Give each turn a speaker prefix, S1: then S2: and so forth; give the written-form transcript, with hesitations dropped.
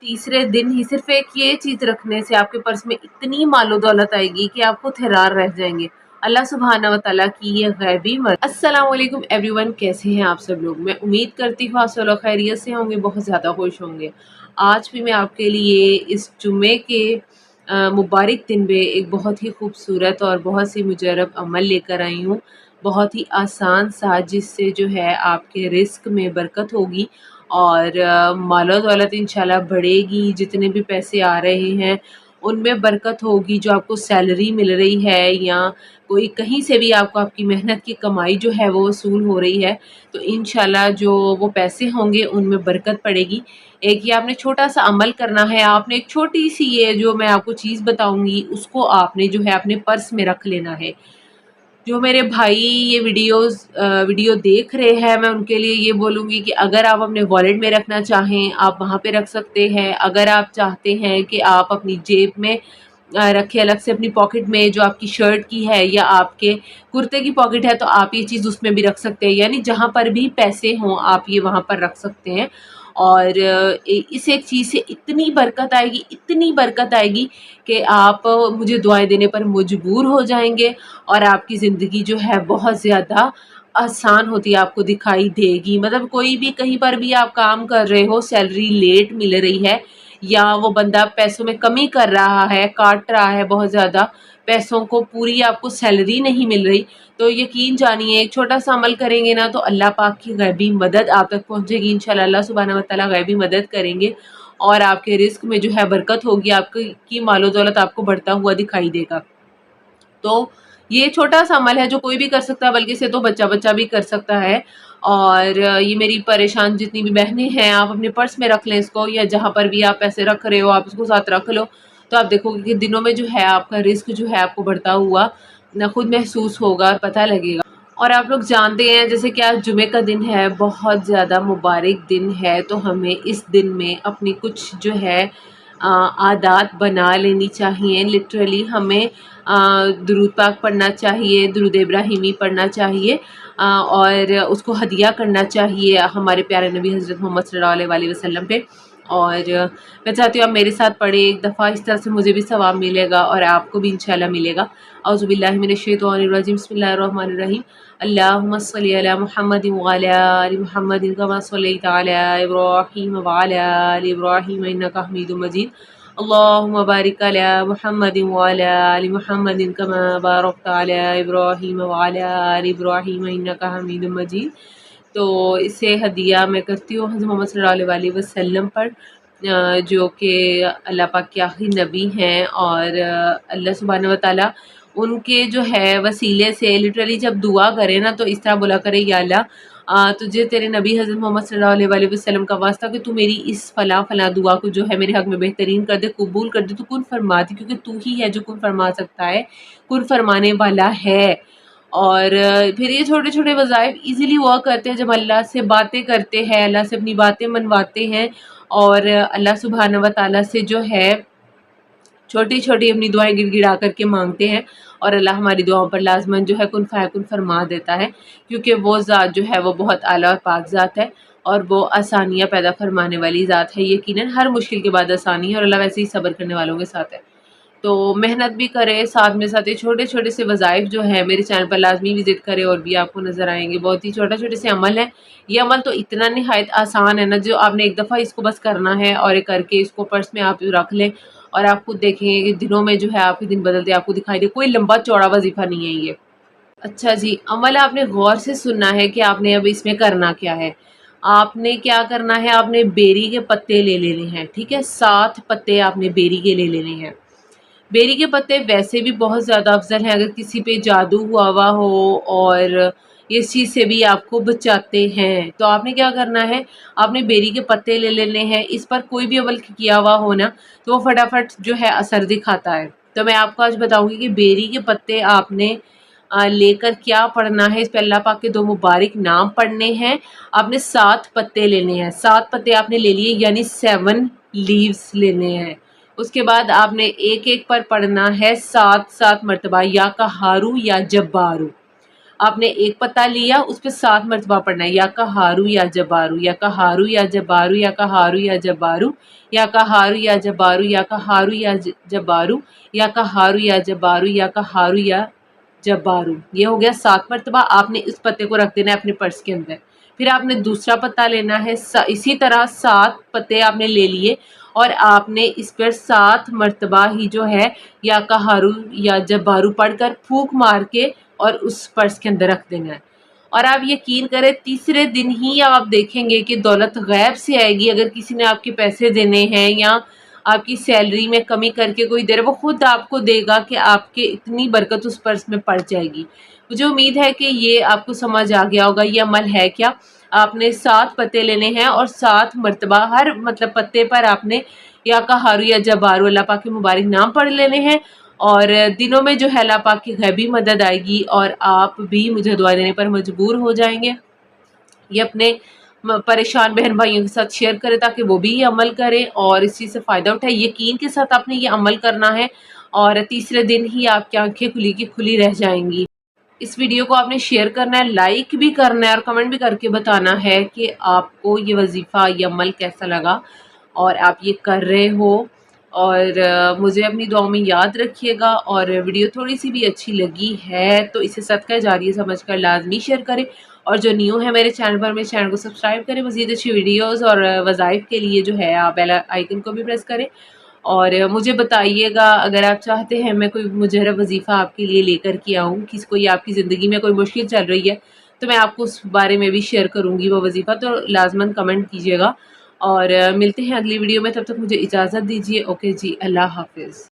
S1: तीसरे दिन ही सिर्फ एक ये चीज़ रखने से आपके पर्स में इतनी मालो दौलत आएगी कि आपको थरार रह जाएंगे। अल्लाह सुब्हाना व तआला की ये गैबी मदद। अस्सलाम वालेकुम एवरीवन, कैसे हैं आप सब लोग। मैं उम्मीद करती हूँ आप सब लोग खैरियत से होंगे, बहुत ज़्यादा खुश होंगे। आज भी मैं आपके लिए इस जुम्मे के मुबारक दिन पे एक बहुत ही खूबसूरत और बहुत सी मुजरब अमल लेकर आई हूँ। बहुत ही आसान सा, जिससे जो है आपके रिस्क में बरकत होगी और मालो दौलत इंशाल्लाह बढ़ेगी। जितने भी पैसे आ रहे हैं उनमें बरकत होगी। जो आपको सैलरी मिल रही है या कोई कहीं से भी आपको आपकी मेहनत की कमाई जो है वो वसूल हो रही है, तो इंशाल्लाह जो वो पैसे होंगे उनमें बरकत पड़ेगी। एक ये आपने छोटा सा अमल करना है। आपने एक छोटी सी, ये जो मैं आपको चीज़ बताऊंगी उसको आपने जो है अपने पर्स में रख लेना है। जो मेरे भाई ये वीडियो देख रहे हैं, मैं उनके लिए ये बोलूँगी कि अगर आप अपने वॉलेट में रखना चाहें आप वहाँ पे रख सकते हैं। अगर आप चाहते हैं कि आप अपनी जेब में रखें, अलग से अपनी पॉकेट में, जो आपकी शर्ट की है या आपके कुर्ते की पॉकेट है, तो आप ये चीज़ उसमें भी रख सकते हैं। यानी जहाँ पर भी पैसे हों आप ये वहाँ पर रख सकते हैं। और इस एक चीज़ से इतनी बरकत आएगी, इतनी बरकत आएगी कि आप मुझे दुआएं देने पर मजबूर हो जाएंगे और आपकी ज़िंदगी जो है बहुत ज़्यादा आसान होती है आपको दिखाई देगी। मतलब कोई भी कहीं पर भी आप काम कर रहे हो, सैलरी लेट मिल रही है या वो बंदा पैसों में कमी कर रहा है, काट रहा है बहुत ज़्यादा पैसों को, पूरी आपको सैलरी नहीं मिल रही, तो यकीन जानिए एक छोटा सा अमल करेंगे ना तो अल्लाह पाक की गैबी मदद आप तक पहुंचेगी। इंशाल्लाह अल्लाह सुब्हानहू व तआला गैबी मदद करेंगे और आपके रिस्क में जो है बरकत होगी, आपकी मालो दौलत आपको बढ़ता हुआ दिखाई देगा। तो ये छोटा सा अमल है जो कोई भी कर सकता है, बल्कि से तो बच्चा बच्चा भी कर सकता है। और ये मेरी परेशान जितनी भी बहनें हैं, आप अपने पर्स में रख लें इसको, या जहाँ पर भी आप पैसे रख रहे हो आप इसको साथ रख लो। तो आप देखोगे कि दिनों में जो है आपका रिस्क जो है आपको बढ़ता हुआ ना खुद महसूस होगा और पता लगेगा। और आप लोग जानते हैं जैसे कि आज जुमे का दिन है, बहुत ज़्यादा मुबारक दिन है, तो हमें इस दिन में अपनी कुछ जो है आदात बना लेनी चाहिए। लिटरली हमें दुरूद पाक पढ़ना चाहिए, दुरूद इब्राहिमी पढ़ना चाहिए और उसको हदिया करना चाहिए हमारे प्यारे नबी हज़रत मोहम्मद सल्लल्लाहु अलैहि वसल्लम पे। और मैं चाहती हूँ आप मेरे साथ पढ़े एक दफ़ा, इस तरह से मुझे भी सवाब मिलेगा और आपको भी इंशाल्लाह मिलेगा। औज़ु बिल्लाहि मिनश शैतानिर रजीम, बिस्मिल्लाहिर रहमानिर रहीम। अल्लाहुम्मा सल्लि अला मुहम्मदिन व अला आलि मुहम्मदिन कमा सल्लैता अला इब्राहीम व अला आलि इब्राहीम इन्नका हमीदुम मजीद। अल्लाहुम्मा बारिक अला मुहम्मदिन व अला आलि मुहम्मदिन कमा बारकता अला इब्राहीम व अला आलि इब्राहीम इन्नका हमीदुम मजीद। तो इसे हदिया मैं करती हूँ हज़रत मोहम्मद सल्लल्लाहु अलैहि वसल्लम पर, जो कि अल्लाह पाक के आखिरी नबी हैं। और अल्लाह सुब्हानहू व तआला उनके जो है वसीले से लिटरली जब दुआ करें ना तो इस तरह बोला करें, या अल्लाह तुझे तेरे नबी हज़रत मोहम्मद सल्लल्लाहु अलैहि वसल्लम का वास्ता कि तू मेरी इस फ़लाँ फ़लाँ दुआ को जो है मेरे हक़ में बेहतरीन कर दे, कबूल कर दे, तू कुन फरमा दे, क्योंकि तू ही है जो कुन फरमा सकता है, कुन फरमाने वाला है। और फिर ये छोटे-छोटे वज़ाइफ ईज़िली हुआ करते हैं जब अल्लाह से बातें करते हैं, अल्लाह से अपनी बातें मनवाते हैं और अल्लाह सुब्हानहू व तआला से जो है छोटी-छोटी अपनी दुआएँ गिड़गिड़ा कर के माँगते हैं और अल्लाह हमारी दुआओं पर लाज़िमन जो है कुन फ़यकुन फरमा देता है, क्योंकि वो ज़ात जो है वो बहुत आला और पाक ज़ात है और वो आसानियाँ पैदा फरमाने वाली ज़ात है। यकीनन हर मुश्किल के बाद आसानी है और अल्लाह वैसे ही सब्र करने वालों के साथ है। तो मेहनत भी करें, साथ में साथ ये छोटे-छोटे से वज़ाइफ जो हैं मेरे चैनल पर लाज़मी विज़िट करें और भी आपको नज़र आएँगे। बहुत ही छोटे-छोटे से अमल हैं। ये अमल तो इतना निहायत आसान है ना, जो आपने एक दफ़ा इसको बस करना है और ये करके इसको पर्स में आप रख लें और आप खुद देखेंगे कि दिनों में जो है आपके दिन बदलते आपको दिखाई दे। कोई लंबा चौड़ा वज़ीफ़ा नहीं है ये। अच्छा जी, अमल आपने गौर से सुनना है कि आपने अब इसमें करना क्या है। आपने क्या करना है, आपने बेरी के पत्ते ले लेने हैं, ठीक है? 7 पत्ते आपने बेरी के ले लेने हैं। बेरी के पत्ते वैसे भी बहुत ज़्यादा अफ़ज़ल हैं अगर किसी पे जादू हुआ हो और ये इस चीज़ से भी आपको बचाते हैं। तो आपने क्या करना है, आपने बेरी के पत्ते ले लेने हैं। इस पर कोई भी अमल किया हुआ हो ना तो वो फटाफट जो है असर दिखाता है। तो मैं आपको आज बताऊँगी कि बेरी के पत्ते आपने लेकर क्या पढ़ना है। इस पे अल्लाह पाक के 2 मुबारक नाम पढ़ने हैं। आपने 7 पत्ते लेने हैं, 7 पत्ते आपने ले लिए यानी 7 लीव्स लेने हैं। उसके बाद आपने एक-एक पर पढ़ना है 7-7 मरतबा, या कहारू या जब्बारू। آپ نے ایک پتہ لیا، اس پہ 7 مرتبہ پڑھنا ہے، یا قہارو یا جبارو، یا قہارو یا جبارو، یا قہارو یا جبارو، یا قہارو یا جبارو، یا قہارو یا جبارو، یا قہارو یا جبارو، یا قہارو یا جبارو۔ یہ ہو گیا 7 مرتبہ۔ آپ نے اس پتے کو رکھ دینا ہے اپنے پرس کے اندر۔ پھر آپ نے دوسرا پتہ لینا ہے، اسی طرح 7 پتے آپ نے لے لیے اور آپ نے اس پر 7 مرتبہ ہی جو ہے یا قہارو یا جبارو پڑھ کر پھونک مار کے اور اس پرس کے اندر رکھ دینا ہے۔ اور آپ یقین کریں تیسرے دن ہی آپ دیکھیں گے کہ دولت غیب سے آئے گی۔ اگر کسی نے آپ کے پیسے دینے ہیں یا آپ کی سیلری میں کمی کر کے کوئی دے رہا ہے، وہ خود آپ کو دے گا کہ آپ کے اتنی برکت اس پرس میں پڑ جائے گی۔ مجھے امید ہے کہ یہ آپ کو سمجھ آ گیا ہوگا یہ عمل ہے کیا۔ آپ نے 7 پتے لینے ہیں اور 7 مرتبہ ہر پتے پر آپ نے یا قہارو یا جبارو اللہ پاک کے مبارک نام پڑھ لینے ہیں، اور دنوں میں جو ہے اللہ پاک کی غیبی مدد آئے گی اور آپ بھی مجھے دعا دینے پر مجبور ہو جائیں گے۔ یہ اپنے پریشان بہن بھائیوں کے ساتھ شیئر کریں تاکہ وہ بھی یہ عمل کریں اور اس چیز سے فائدہ اٹھائیں۔ یقین کے ساتھ آپ نے یہ عمل کرنا ہے اور تیسرے دن ہی آپ کی آنکھیں کھلی کی کھلی رہ جائیں گی۔ اس ویڈیو کو آپ نے شیئر کرنا ہے، لائک بھی کرنا ہے اور کمنٹ بھی کر کے بتانا ہے کہ آپ کو یہ وظیفہ، یہ عمل کیسا لگا اور آپ یہ کر رہے ہو، اور مجھے اپنی دعاؤں میں یاد رکھیے گا۔ اور ویڈیو تھوڑی سی بھی اچھی لگی ہے تو اسے صدقہ جاریہ سمجھ کر لازمی شیئر کریں، اور جو نیو ہے میرے چینل پر، میرے چینل کو سبسکرائب کریں۔ مزید اچھی ویڈیوز اور وظائف کے لیے جو ہے آپ بیل آئیکن کو بھی پریس کریں، اور مجھے بتائیے گا اگر آپ چاہتے ہیں میں کوئی مجرب وظیفہ آپ کے لیے لے کر کے آؤں، کوئی آپ کی زندگی میں کوئی مشکل چل رہی ہے تو میں آپ کو اس بارے میں بھی شیئر کروں گی وہ وظیفہ، تو لازماً کمنٹ کیجیے گا۔ اور ملتے ہیں اگلی ویڈیو میں، تب تک مجھے اجازت دیجیے۔ اوکے جی، اللہ حافظ۔